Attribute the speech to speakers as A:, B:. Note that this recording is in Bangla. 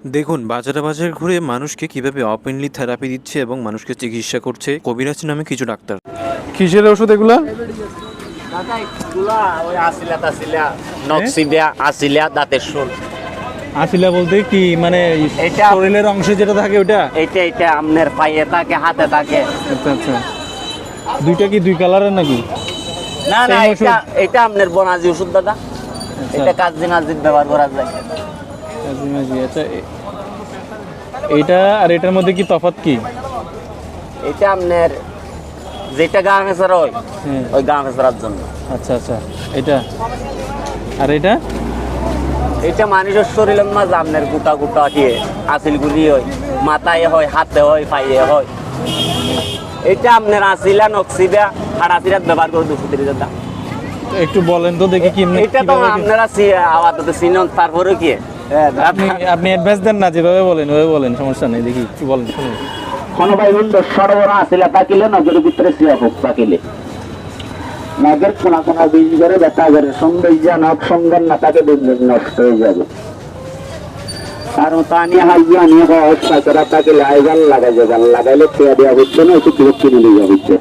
A: দেখুন বাজারে বাজারে ঘুরে মানুষকে কিভাবে ওপেনলি থেরাপি দিচ্ছে এবং মানুষকে চিকিৎসা করছে কবিরাজ নামে কিছু ডাক্তার।
B: কিসের ওষুধ এগুলা?
C: দাদা এগুলা ওই আসিলা তাসিলা নক্সিবিয়া আসিলা দাঁতের শোল।
B: আসিলা বলতে কি মানে
C: এটা-
B: শরীরের অংশে যেটা থাকে ওটা?
C: এটা আপনার পায়ে থাকে হাতে থাকে।
B: আচ্ছা আচ্ছা, দুইটা কি দুই কালারের নাকি?
C: না না
B: Same ওষুধ?
C: এটা আপনার বনাজি ওষুধ দাদা। এটা কাজি নাজিদ ব্যবহার করা যায়।
B: কাজিমাজি, আচ্ছা এইটা আর এটার মধ্যে কি তফাৎ কি?
C: এটা আপনার যেটা গা ফেসার হয়
B: হ্যাঁ,
C: ওই গা ফেসার জন্য।
B: আচ্ছা আচ্ছা, এটা আর এটা?
C: এটা মানুষের শরীরের মাঝে আপনার গোটা গোটা দিয়ে আসিলগুলি হয়, মাথায় হয়, হাতে হয়, পায়ে হয়। এটা আপনার আসিলা নক্সিবিয়া আর আসিলাত ব্যবহার করে 230 দাদা।
B: একটু বলেন তো দেখি কি
C: এটা তো আপনারা আপাতত চিনন, তারপরে কি
B: আপনি আপনি অ্যাডভাইস দেন না, যেভাবে বলেন ওইভাবে বলেন, সমস্যা নেই, দেখি কি বলেন শুনুন।
D: কোন ভাই বন্ধু সরবরাহ আসিলা তাকিলে নজরের ভিতরে সিয়া হোক তাকিলে নজর কোনা কোনা বীজ করে ব্যথা করে সৌন্দর্য নখ সুন্দর না তাকে নষ্ট হয়ে যাবে আর তানি হাইয়া নিয়ে অবস্থা করা তাকে লাগাই গাল লাগাইলে খেয়া দেওয়া হচ্ছে না, একটু কিনে নিয়ে যাবে।